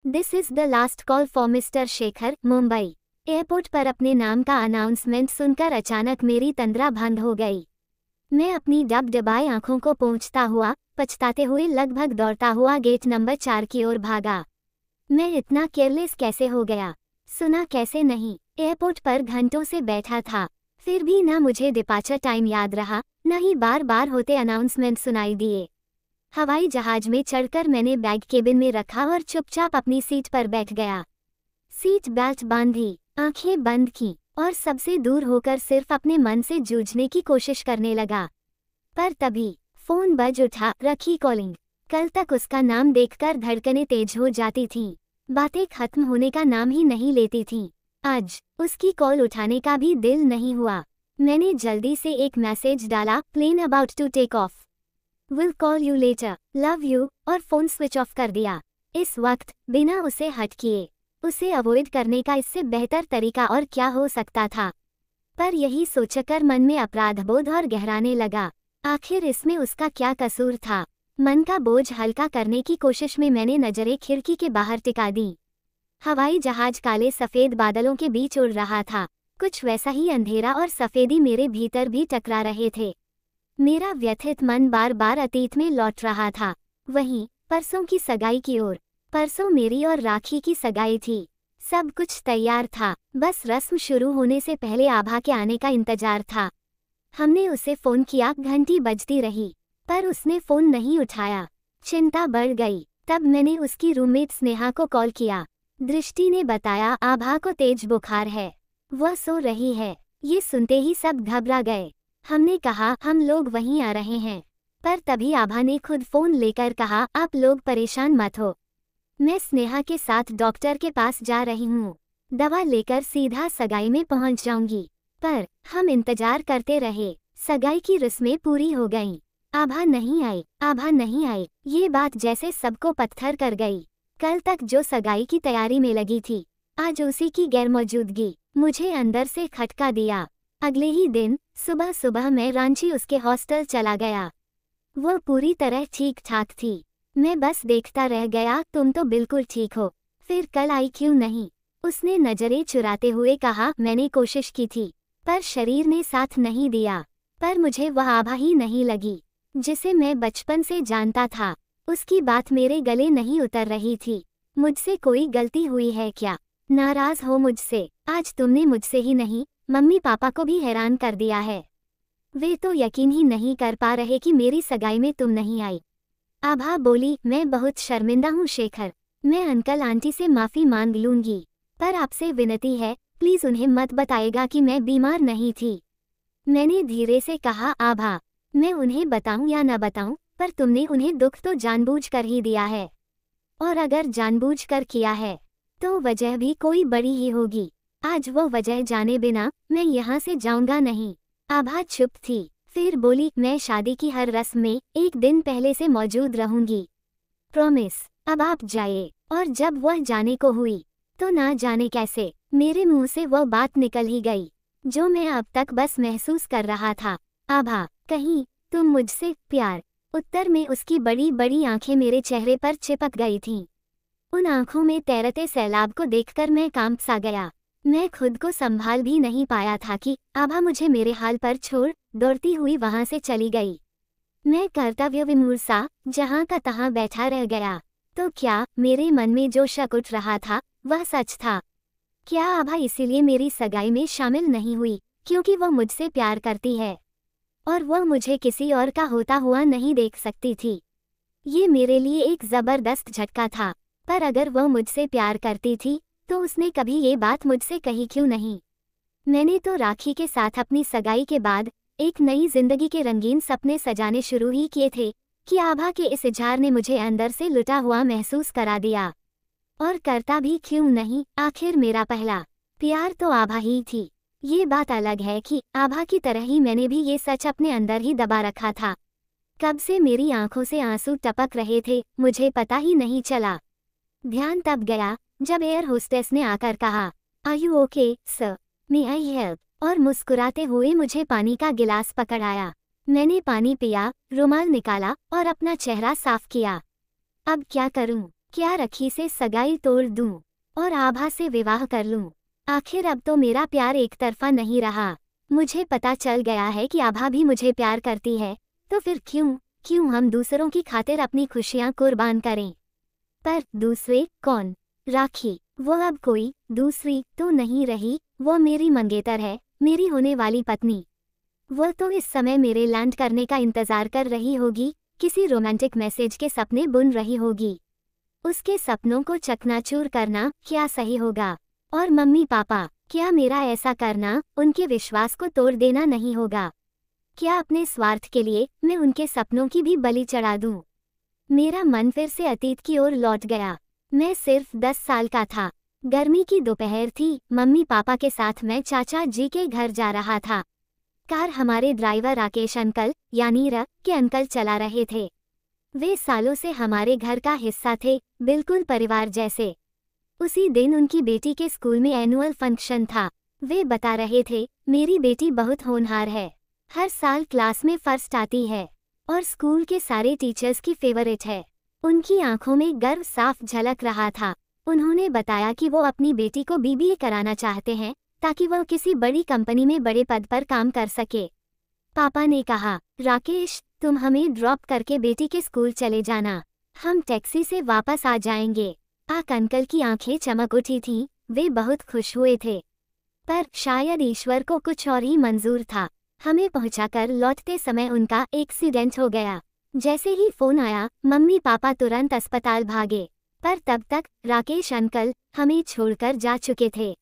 This is the last call for mister Shekhar, Mumbai. Airport पर अपने नाम का अनाउंसमेंट सुनकर अचानक मेरी तंद्रा भंग हो गई। मैं अपनी डबडबाई आंखों को पोंछता हुआ, पछताते हुए लगभग दौड़ता हुआ गेट नंबर 4 की ओर भागा। मैं इतना केयरलेस कैसे हो गया? सुना कैसे नहीं? एयरपोर्ट पर घंटों से बैठा था, फिर भी ना मुझे डिपार्चर टाइम याद रहा, न ही बार बार होते अनाउंसमेंट सुनाई दिए। हवाई जहाज में चढ़कर मैंने बैग केबिन में रखा और चुपचाप अपनी सीट पर बैठ गया। सीट बेल्ट बांधी, आंखें बंद की और सबसे दूर होकर सिर्फ अपने मन से जूझने की कोशिश करने लगा। पर तभी फोन बज उठा। रखी कॉलिंग। कल तक उसका नाम देखकर धड़कनें तेज हो जाती थीं, बातें खत्म होने का नाम ही नहीं लेती थीं। आज उसकी कॉल उठाने का भी दिल नहीं हुआ। मैंने जल्दी से एक मैसेज डाला, plane about to take off, will call you later, love you, और फोन स्विच ऑफ कर दिया। इस वक्त बिना उसे हट किए उसे अवॉइड करने का इससे बेहतर तरीका और क्या हो सकता था? पर यही सोचकर मन में अपराधबोध और गहराने लगा। आखिर इसमें उसका क्या कसूर था? मन का बोझ हल्का करने की कोशिश में मैंने नजरें खिड़की के बाहर टिका दी। हवाई जहाज काले सफेद बादलों के बीच उड़ रहा था। कुछ वैसा ही अंधेरा और सफेदी मेरे भीतर भी टकरा रहे थे। मेरा व्यथित मन बार बार अतीत में लौट रहा था, वहीं परसों की सगाई की ओर। परसों मेरी और राखी की सगाई थी। सब कुछ तैयार था, बस रस्म शुरू होने से पहले आभा के आने का इंतजार था। हमने उसे फोन किया, घंटी बजती रही, पर उसने फोन नहीं उठाया। चिंता बढ़ गई। तब मैंने उसकी रूममेट स्नेहा को कॉल किया। दृष्टि ने बताया आभा को तेज बुखार है, वह सो रही है। ये सुनते ही सब घबरा गए। हमने कहा हम लोग वहीं आ रहे हैं, पर तभी आभा ने खुद फोन लेकर कहा आप लोग परेशान मत हो, मैं स्नेहा के साथ डॉक्टर के पास जा रही हूँ, दवा लेकर सीधा सगाई में पहुँच जाऊंगी। पर हम इंतजार करते रहे। सगाई की रस्में पूरी हो गईं। आभा नहीं आई, आभा नहीं आई, ये बात जैसे सबको पत्थर कर गई। कल तक जो सगाई की तैयारी में लगी थी, आज उसी की गैरमौजूदगी मुझे अंदर से खटका दिया। अगले ही दिन सुबह सुबह मैं रांची उसके हॉस्टल चला गया। वो पूरी तरह ठीक ठाक थी। मैं बस देखता रह गया, तुम तो बिल्कुल ठीक हो, फिर कल आई क्यों नहीं? उसने नजरें चुराते हुए कहा मैंने कोशिश की थी, पर शरीर ने साथ नहीं दिया। पर मुझे वह आभा ही नहीं लगी जिसे मैं बचपन से जानता था। उसकी बात मेरे गले नहीं उतर रही थी। मुझसे कोई गलती हुई है क्या? नाराज हो मुझसे? आज तुमने मुझसे ही नहीं, मम्मी पापा को भी हैरान कर दिया है। वे तो यकीन ही नहीं कर पा रहे कि मेरी सगाई में तुम नहीं आई। आभा बोली मैं बहुत शर्मिंदा हूँ शेखर, मैं अंकल आंटी से माफ़ी मांग लूँगी, पर आपसे विनती है प्लीज़ उन्हें मत बताएगा कि मैं बीमार नहीं थी। मैंने धीरे से कहा आभा, मैं उन्हें बताऊं या न बताऊं, पर तुमने उन्हें दुख तो जानबूझकर ही दिया है, और अगर जानबूझकर किया है तो वजह भी कोई बड़ी ही होगी। आज वो वजह जाने बिना मैं यहाँ से जाऊंगा नहीं। आभा चुप थी, फिर बोली मैं शादी की हर रस्म में एक दिन पहले से मौजूद रहूंगी, प्रॉमिस। अब आप जाइए। और जब वह जाने को हुई तो ना जाने कैसे मेरे मुंह से वह बात निकल ही गई जो मैं अब तक बस महसूस कर रहा था। आभा, कहीं तुम मुझसे प्यार? उत्तर में उसकी बड़ी बड़ी आंखें मेरे चेहरे पर चिपक गई थीं। उन आंखों में तैरते सैलाब को देखकर मैं कांप सा गया। मैं खुद को संभाल भी नहीं पाया था कि आभा मुझे मेरे हाल पर छोड़ दौड़ती हुई वहां से चली गई। मैं कर्तव्य विमूढ़ सा जहां का तहां बैठा रह गया। तो क्या मेरे मन में जो शक उठ रहा था वह सच था? क्या आभा इसीलिए मेरी सगाई में शामिल नहीं हुई क्योंकि वह मुझसे प्यार करती है और वह मुझे किसी और का होता हुआ नहीं देख सकती थी? ये मेरे लिए एक जबरदस्त झटका था। पर अगर वह मुझसे प्यार करती थी तो उसने कभी ये बात मुझसे कही क्यों नहीं? मैंने तो राखी के साथ अपनी सगाई के बाद एक नई जिंदगी के रंगीन सपने सजाने शुरू ही किए थे कि आभा के इस इजहार ने मुझे अंदर से लुटा हुआ महसूस करा दिया। और करता भी क्यों नहीं, आखिर मेरा पहला प्यार तो आभा ही थी। ये बात अलग है कि आभा की तरह ही मैंने भी ये सच अपने अंदर ही दबा रखा था। कब से मेरी आंखों से आंसू टपक रहे थे मुझे पता ही नहीं चला। ध्यान तब गया जब एयर होस्टेस ने आकर कहा are you okay sir, may I help, और मुस्कुराते हुए मुझे पानी का गिलास पकड़ाया। मैंने पानी पिया, रुमाल निकाला और अपना चेहरा साफ किया। अब क्या करूं? क्या रखी से सगाई तोड़ दूं और आभा से विवाह कर लूं? आखिर अब तो मेरा प्यार एक तरफा नहीं रहा। मुझे पता चल गया है कि आभा भी मुझे प्यार करती है, तो फिर क्यों हम दूसरों की खातिर अपनी खुशियां कुर्बान करें? पर दूसरे कौन? राखी, वो अब कोई दूसरी तो नहीं रही, वो मेरी मंगेतर है, मेरी होने वाली पत्नी। वो तो इस समय मेरे लैंड करने का इंतजार कर रही होगी, किसी रोमांटिक मैसेज के सपने बुन रही होगी। उसके सपनों को चकनाचूर करना क्या सही होगा? और मम्मी पापा, क्या मेरा ऐसा करना उनके विश्वास को तोड़ देना नहीं होगा? क्या अपने स्वार्थ के लिए मैं उनके सपनों की भी बलि चढ़ा दूं? मेरा मन फिर से अतीत की ओर लौट गया। मैं सिर्फ 10 साल का था। गर्मी की दोपहर थी, मम्मी पापा के साथ मैं चाचा जी के घर जा रहा था। कार हमारे ड्राइवर राकेश अंकल यानी के अंकल चला रहे थे। वे सालों से हमारे घर का हिस्सा थे, बिल्कुल परिवार जैसे। उसी दिन उनकी बेटी के स्कूल में एनुअल फंक्शन था। वे बता रहे थे, मेरी बेटी बहुत होनहार है, हर साल क्लास में फर्स्ट आती है और स्कूल के सारे टीचर्स की फेवरेट है। उनकी आंखों में गर्व साफ झलक रहा था। उन्होंने बताया कि वो अपनी बेटी को बीबीए कराना चाहते हैं ताकि वह किसी बड़ी कंपनी में बड़े पद पर काम कर सके। पापा ने कहा, राकेश, तुम हमें ड्रॉप करके बेटी के स्कूल चले जाना, हम टैक्सी से वापस आ जाएंगे। अंकल की आंखें चमक उठी थीं, वे बहुत खुश हुए थे। पर शायद ईश्वर को कुछ और ही मंजूर था। हमें पहुंचाकर लौटते समय उनका एक्सीडेंट हो गया। जैसे ही फोन आया, मम्मी पापा तुरंत अस्पताल भागे। पर तब तक राकेश अंकल हमें छोड़कर जा चुके थे।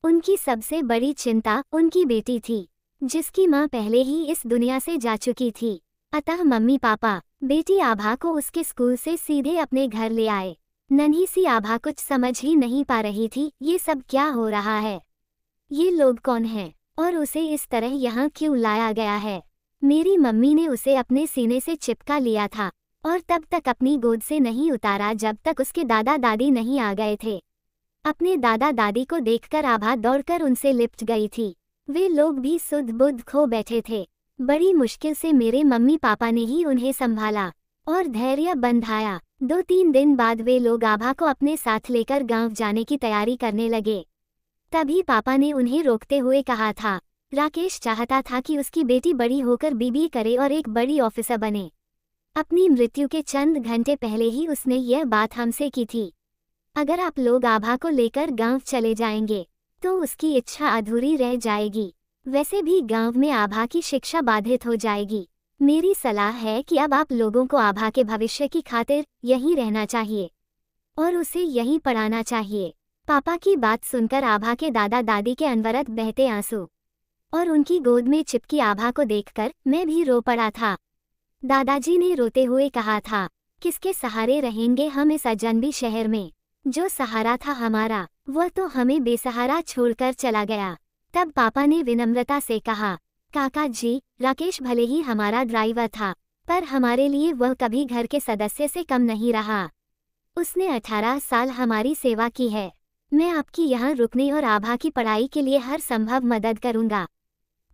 उनकी सबसे बड़ी चिंता उनकी बेटी थी, जिसकी मां पहले ही इस दुनिया से जा चुकी थी। अतः मम्मी पापा बेटी आभा को उसके स्कूल से सीधे अपने घर ले आए। नन्ही सी आभा कुछ समझ ही नहीं पा रही थी, ये सब क्या हो रहा है? ये लोग कौन हैं और उसे इस तरह यहाँ क्यों लाया गया है? मेरी मम्मी ने उसे अपने सीने से चिपका लिया था और तब तक अपनी गोद से नहीं उतारा जब तक उसके दादा दादी नहीं आ गए थे। अपने दादा दादी को देखकर आभा दौड़कर उनसे लिपट गई थी। वे लोग भी सुध बुध खो बैठे थे। बड़ी मुश्किल से मेरे मम्मी पापा ने ही उन्हें संभाला और धैर्य बंधाया। 2-3 दिन बाद वे लोग आभा को अपने साथ लेकर गांव जाने की तैयारी करने लगे। तभी पापा ने उन्हें रोकते हुए कहा था, राकेश चाहता था कि उसकी बेटी बड़ी होकर बीबीए करे और एक बड़ी ऑफिसर बने। अपनी मृत्यु के चंद घंटे पहले ही उसने यह बात हमसे की थी। अगर आप लोग आभा को लेकर गांव चले जाएंगे तो उसकी इच्छा अधूरी रह जाएगी। वैसे भी गांव में आभा की शिक्षा बाधित हो जाएगी। मेरी सलाह है कि अब आप लोगों को आभा के भविष्य की खातिर यहीं रहना चाहिए और उसे यहीं पढ़ाना चाहिए। पापा की बात सुनकर आभा के दादा दादी के अनवरत बहते आंसू और उनकी गोद में चिपकी आभा को देखकर मैं भी रो पड़ा था। दादाजी ने रोते हुए कहा था, किसके सहारे रहेंगे हम इस अजनबी शहर में? जो सहारा था हमारा, वह तो हमें बेसहारा छोड़कर चला गया। तब पापा ने विनम्रता से कहा, काका जी, राकेश भले ही हमारा ड्राइवर था, पर हमारे लिए वह कभी घर के सदस्य से कम नहीं रहा। उसने 18 साल हमारी सेवा की है। मैं आपकी यहाँ रुकने और आभा की पढ़ाई के लिए हर संभव मदद करूँगा।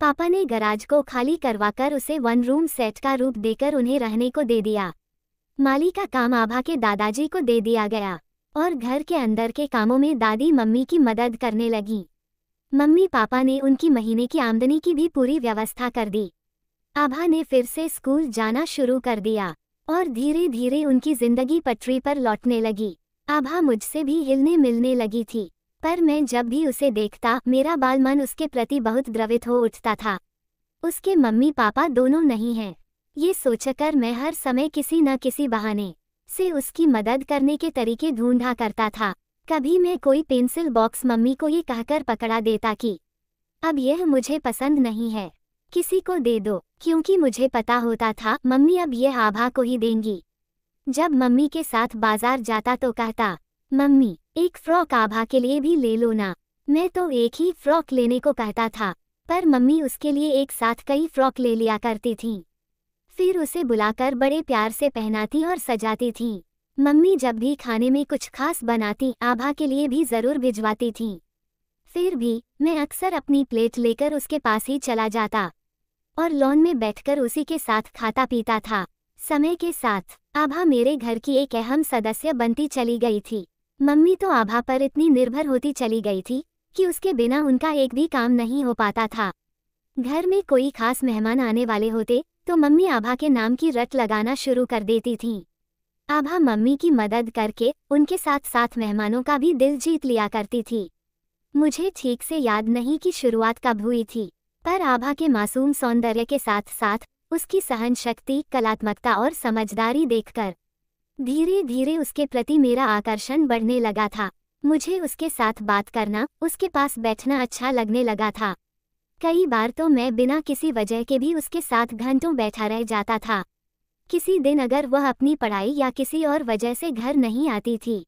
पापा ने गराज को खाली करवाकर उसे 1 रूम सेट का रूप देकर उन्हें रहने को दे दिया। माली का काम आभा के दादाजी को दे दिया गया और घर के अंदर के कामों में दादी मम्मी की मदद करने लगी। मम्मी पापा ने उनकी महीने की आमदनी की भी पूरी व्यवस्था कर दी। आभा ने फिर से स्कूल जाना शुरू कर दिया और धीरे धीरे उनकी जिंदगी पटरी पर लौटने लगी। आभा मुझसे भी हिलने मिलने लगी थी, पर मैं जब भी उसे देखता मेरा बाल मन उसके प्रति बहुत द्रवित हो उठता था। उसके मम्मी पापा दोनों नहीं हैं, ये सोचकर मैं हर समय किसी न किसी बहाने से उसकी मदद करने के तरीके ढूंढा करता था। कभी मैं कोई पेंसिल बॉक्स मम्मी को ये कहकर पकड़ा देता कि अब यह मुझे पसंद नहीं है, किसी को दे दो, क्योंकि मुझे पता होता था मम्मी अब यह आभा को ही देंगी। जब मम्मी के साथ बाजार जाता तो कहता, मम्मी एक फ्रॉक आभा के लिए भी ले लो ना। मैं तो एक ही फ्रॉक लेने को कहता था, पर मम्मी उसके लिए एक साथ कई फ्रॉक ले लिया करती थीं। फिर उसे बुलाकर बड़े प्यार से पहनाती और सजाती थीं। मम्मी जब भी खाने में कुछ खास बनाती आभा के लिए भी जरूर भिजवाती थीं। फिर भी मैं अक्सर अपनी प्लेट लेकर उसके पास ही चला जाता और लॉन में बैठकर उसी के साथ खाता पीता था। समय के साथ आभा मेरे घर की एक अहम सदस्य बनती चली गई थी। मम्मी तो आभा पर इतनी निर्भर होती चली गई थी कि उसके बिना उनका एक भी काम नहीं हो पाता था। घर में कोई खास मेहमान आने वाले होते तो मम्मी आभा के नाम की रट लगाना शुरू कर देती थीं। आभा मम्मी की मदद करके उनके साथ साथ मेहमानों का भी दिल जीत लिया करती थी। मुझे ठीक से याद नहीं कि शुरुआत कब हुई थी, पर आभा के मासूम सौंदर्य के साथ साथ उसकी सहन शक्ति, कलात्मकता और समझदारी देखकर धीरे धीरे उसके प्रति मेरा आकर्षण बढ़ने लगा था। मुझे उसके साथ बात करना, उसके पास बैठना अच्छा लगने लगा था। कई बार तो मैं बिना किसी वजह के भी उसके साथ घंटों बैठा रह जाता था। किसी दिन अगर वह अपनी पढ़ाई या किसी और वजह से घर नहीं आती थी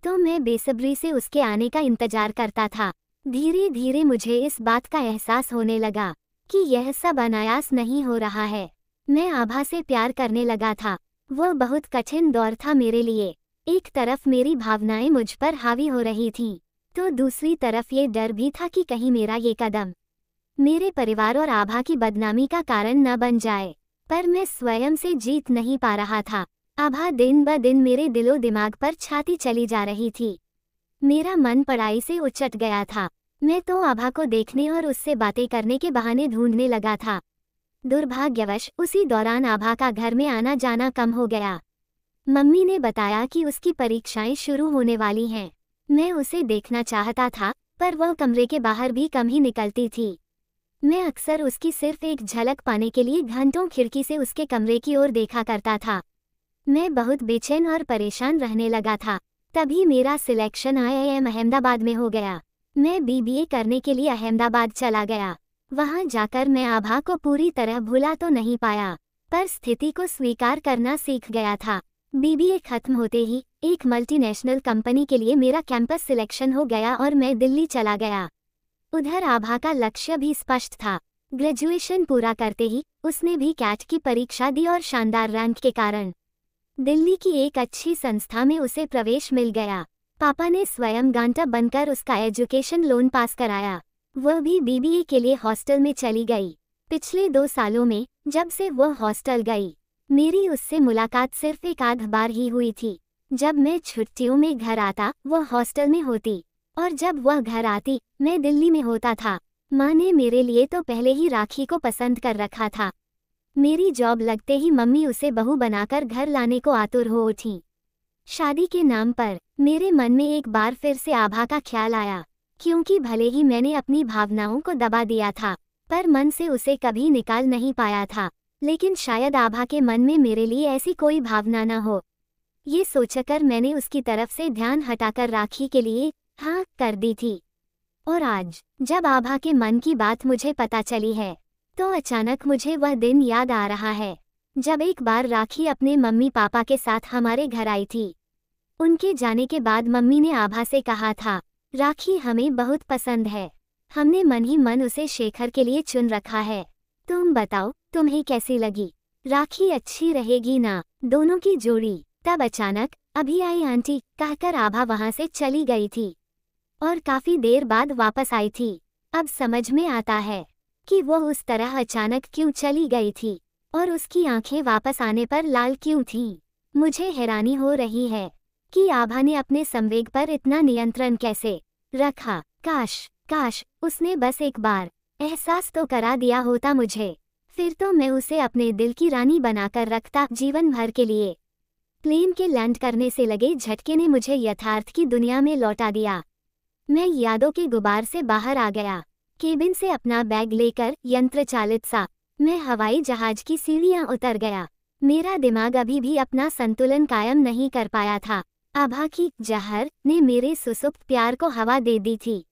तो मैं बेसब्री से उसके आने का इंतजार करता था। धीरे धीरे मुझे इस बात का एहसास होने लगा कि यह सब अनायास नहीं हो रहा है। मैं आभा से प्यार करने लगा था। वह बहुत कठिन दौर था मेरे लिए। एक तरफ मेरी भावनाएं मुझ पर हावी हो रही थीं, तो दूसरी तरफ ये डर भी था कि कहीं मेरा ये कदम मेरे परिवार और आभा की बदनामी का कारण न बन जाए। पर मैं स्वयं से जीत नहीं पा रहा था। आभा दिन ब दिन मेरे दिलो दिमाग पर छाती चली जा रही थी। मेरा मन पढ़ाई से उचट गया था। मैं तो आभा को देखने और उससे बातें करने के बहाने ढूंढने लगा था। दुर्भाग्यवश उसी दौरान आभा का घर में आना जाना कम हो गया। मम्मी ने बताया कि उसकी परीक्षाएं शुरू होने वाली हैं। मैं उसे देखना चाहता था, पर वह कमरे के बाहर भी कम ही निकलती थी। मैं अक्सर उसकी सिर्फ एक झलक पाने के लिए घंटों खिड़की से उसके कमरे की ओर देखा करता था। मैं बहुत बेचैन और परेशान रहने लगा था। तभी मेरा सिलेक्शन IIM अहमदाबाद में हो गया। मैं BBA करने के लिए अहमदाबाद चला गया। वहां जाकर मैं आभा को पूरी तरह भुला तो नहीं पाया, पर स्थिति को स्वीकार करना सीख गया था। BBA खत्म होते ही एक मल्टीनेशनल कंपनी के लिए मेरा कैंपस सिलेक्शन हो गया और मैं दिल्ली चला गया। उधर आभा का लक्ष्य भी स्पष्ट था। ग्रेजुएशन पूरा करते ही उसने भी कैट की परीक्षा दी और शानदार रैंक के कारण दिल्ली की एक अच्छी संस्था में उसे प्रवेश मिल गया। पापा ने स्वयं गांटर बनकर उसका एजुकेशन लोन पास कराया। वह भी BBA के लिए हॉस्टल में चली गई। पिछले 2 सालों में जब से वह हॉस्टल गई, मेरी उससे मुलाकात सिर्फ एक आध बार ही हुई थी। जब मैं छुट्टियों में घर आता वह हॉस्टल में होती, और जब वह घर आती मैं दिल्ली में होता था। माँ ने मेरे लिए तो पहले ही राखी को पसंद कर रखा था। मेरी जॉब लगते ही मम्मी उसे बहू बनाकर घर लाने को आतुर हो उठी। शादी के नाम पर मेरे मन में एक बार फिर से आभा का ख्याल आया, क्योंकि भले ही मैंने अपनी भावनाओं को दबा दिया था, पर मन से उसे कभी निकाल नहीं पाया था। लेकिन शायद आभा के मन में मेरे लिए ऐसी कोई भावना न हो। ये सोचकर मैंने उसकी तरफ से ध्यान हटाकर राखी के लिए हाँ कर दी थी। और आज जब आभा के मन की बात मुझे पता चली है, तो अचानक मुझे वह दिन याद आ रहा है जब एक बार राखी अपने मम्मी पापा के साथ हमारे घर आई थी। उनके जाने के बाद मम्मी ने आभा से कहा था, राखी हमें बहुत पसंद है। हमने मन ही मन उसे शेखर के लिए चुन रखा है। तुम बताओ तुम्हें कैसी लगी? राखी अच्छी रहेगी ना दोनों की जोड़ी? तब अचानक अभी आई आंटी कहकर आभा वहां से चली गई थी और काफी देर बाद वापस आई थी। अब समझ में आता है कि वो उस तरह अचानक क्यों चली गई थी और उसकी आंखें वापस आने पर लाल क्यों थीं। मुझे हैरानी हो रही है कि आभा ने अपने संवेग पर इतना नियंत्रण कैसे रखा। काश उसने बस एक बार एहसास तो करा दिया होता मुझे, फिर तो मैं उसे अपने दिल की रानी बनाकर रखता जीवन भर के लिए। प्लेन के लैंड करने से लगे झटके ने मुझे यथार्थ की दुनिया में लौटा दिया। मैं यादों के गुबार से बाहर आ गया। केबिन से अपना बैग लेकर यंत्र चालित सा मैं हवाई जहाज की सीढ़ियां उतर गया। मेरा दिमाग अभी भी अपना संतुलन कायम नहीं कर पाया था। आभा की जहर ने मेरे सुसुप्त प्यार को हवा दे दी थी।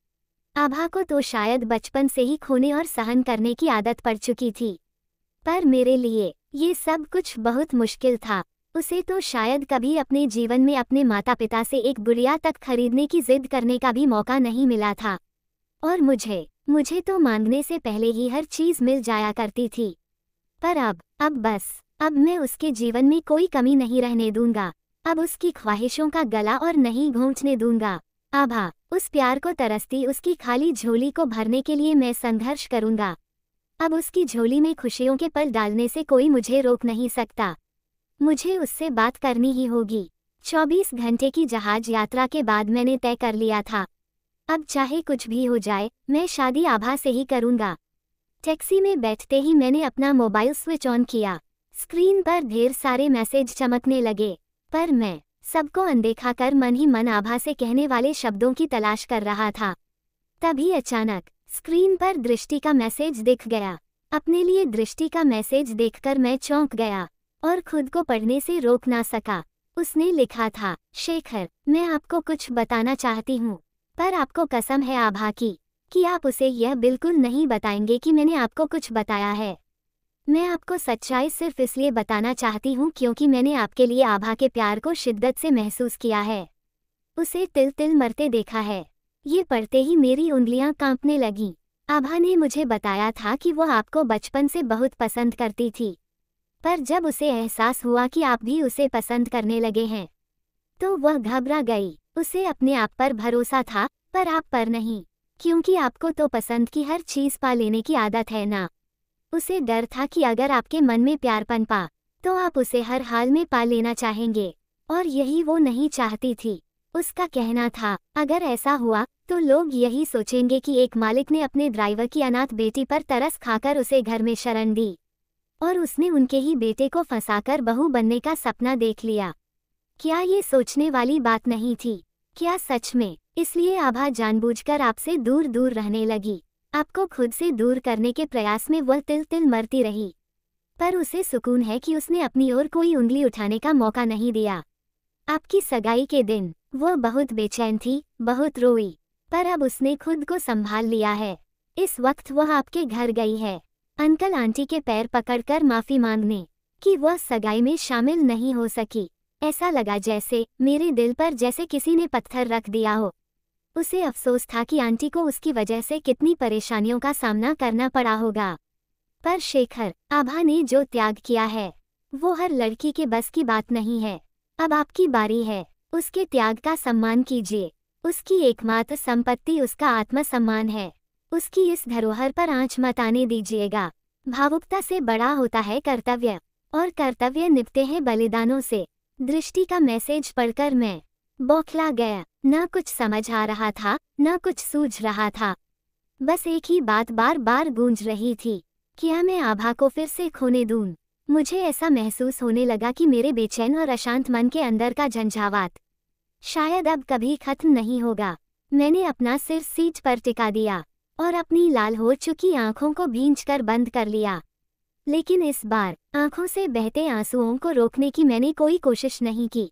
आभा को तो शायद बचपन से ही खोने और सहन करने की आदत पड़ चुकी थी, पर मेरे लिए ये सब कुछ बहुत मुश्किल था। उसे तो शायद कभी अपने जीवन में अपने माता पिता से एक गुड़िया तक खरीदने की जिद करने का भी मौका नहीं मिला था, और मुझे तो मांगने से पहले ही हर चीज मिल जाया करती थी। पर अब मैं उसके जीवन में कोई कमी नहीं रहने दूंगा। अब उसकी ख्वाहिशों का गला और नहीं घोंचने दूंगा। आभा, उस प्यार को तरसती उसकी खाली झोली को भरने के लिए मैं संघर्ष करूंगा। अब उसकी झोली में खुशियों के पल डालने से कोई मुझे रोक नहीं सकता। मुझे उससे बात करनी ही होगी। 24 घंटे की जहाज यात्रा के बाद मैंने तय कर लिया था, अब चाहे कुछ भी हो जाए, मैं शादी आभा से ही करूंगा। टैक्सी में बैठते ही मैंने अपना मोबाइल स्विच ऑन किया। स्क्रीन पर ढेर सारे मैसेज चमकने लगे, पर मैं सबको अनदेखा कर मन ही मन आभा से कहने वाले शब्दों की तलाश कर रहा था। तभी अचानक स्क्रीन पर दृष्टि का मैसेज दिख गया। अपने लिए दृष्टि का मैसेज देखकर मैं चौंक गया और खुद को पढ़ने से रोक ना सका। उसने लिखा था, शेखर, मैं आपको कुछ बताना चाहती हूँ, पर आपको कसम है आभा की कि आप उसे यह बिल्कुल नहीं बताएंगे कि मैंने आपको कुछ बताया है। मैं आपको सच्चाई सिर्फ इसलिए बताना चाहती हूँ क्योंकि मैंने आपके लिए आभा के प्यार को शिद्दत से महसूस किया है, उसे तिल तिल मरते देखा है। ये पढ़ते ही मेरी उंगलियां कांपने लगीं। आभा ने मुझे बताया था कि वह आपको बचपन से बहुत पसंद करती थी, पर जब उसे एहसास हुआ कि आप भी उसे पसंद करने लगे हैं, तो वह घबरा गई। उसे अपने आप पर भरोसा था, पर आप पर नहीं, क्योंकि आपको तो पसंद की हर चीज़ पा लेने की आदत है ना। उसे डर था कि अगर आपके मन में प्यार पनपा तो आप उसे हर हाल में पा लेना चाहेंगे, और यही वो नहीं चाहती थी। उसका कहना था, अगर ऐसा हुआ तो लोग यही सोचेंगे कि एक मालिक ने अपने ड्राइवर की अनाथ बेटी पर तरस खाकर उसे घर में शरण दी और उसने उनके ही बेटे को फंसाकर बहू बनने का सपना देख लिया। क्या ये सोचने वाली बात नहीं थी? क्या सच में? इसलिए आभा जानबूझकर आपसे दूर दूर रहने लगी। आपको खुद से दूर करने के प्रयास में वह तिल तिल मरती रही, पर उसे सुकून है कि उसने अपनी ओर कोई उंगली उठाने का मौका नहीं दिया। आपकी सगाई के दिन वह बहुत बेचैन थी, बहुत रोई, पर अब उसने खुद को संभाल लिया है। इस वक्त वह आपके घर गई है, अंकल आंटी के पैर पकड़कर माफी मांगने कि वह सगाई में शामिल नहीं हो सकी। ऐसा लगा जैसे मेरे दिल पर जैसे किसी ने पत्थर रख दिया हो। उसे अफसोस था कि आंटी को उसकी वजह से कितनी परेशानियों का सामना करना पड़ा होगा। पर शेखर, आभा ने जो त्याग किया है वो हर लड़की के बस की बात नहीं है। अब आपकी बारी है, उसके त्याग का सम्मान कीजिए। उसकी एकमात्र संपत्ति उसका आत्मसम्मान है। उसकी इस धरोहर पर आंच मत आने दीजिएगा। भावुकता से बड़ा होता है कर्तव्य, और कर्तव्य निभते हैं बलिदानों से। दृष्टि का मैसेज पढ़कर मैं बौखला गया। न कुछ समझ आ रहा था, न कुछ सूझ रहा था। बस एक ही बात बार बार गूंज रही थी, क्या मैं आभा को फिर से खोने दूं? मुझे ऐसा महसूस होने लगा कि मेरे बेचैन और अशांत मन के अंदर का झंझावात शायद अब कभी खत्म नहीं होगा। मैंने अपना सिर सीट पर टिका दिया और अपनी लाल हो चुकी आंखों को भींचकर बंद कर लिया। लेकिन इस बार आंखों से बहते आंसुओं को रोकने की मैंने कोई कोशिश नहीं की।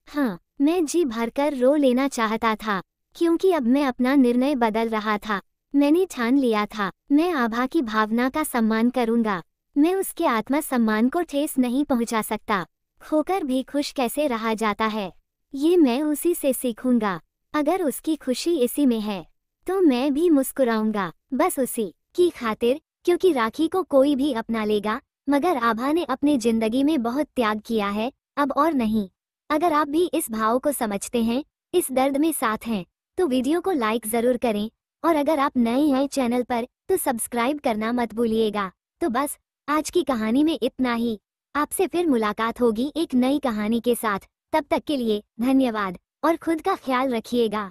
हाँ, मैं जी भरकर रो लेना चाहता था, क्योंकि अब मैं अपना निर्णय बदल रहा था। मैंने ठान लिया था, मैं आभा की भावना का सम्मान करूंगा। मैं उसके आत्मसम्मान को ठेस नहीं पहुंचा सकता। खोकर भी खुश कैसे रहा जाता है, ये मैं उसी से सीखूंगा। अगर उसकी खुशी इसी में है तो मैं भी मुस्कुराऊंगा, बस उसी की खातिर, क्योंकि राखी को कोई भी अपना लेगा, मगर आभा ने अपनी जिंदगी में बहुत त्याग किया है, अब और नहीं। अगर आप भी इस भाव को समझते हैं, इस दर्द में साथ हैं, तो वीडियो को लाइक ज़रूर करें, और अगर आप नए हैं चैनल पर तो सब्सक्राइब करना मत भूलिएगा। तो बस आज की कहानी में इतना ही। आपसे फिर मुलाकात होगी एक नई कहानी के साथ। तब तक के लिए धन्यवाद और खुद का ख्याल रखिएगा।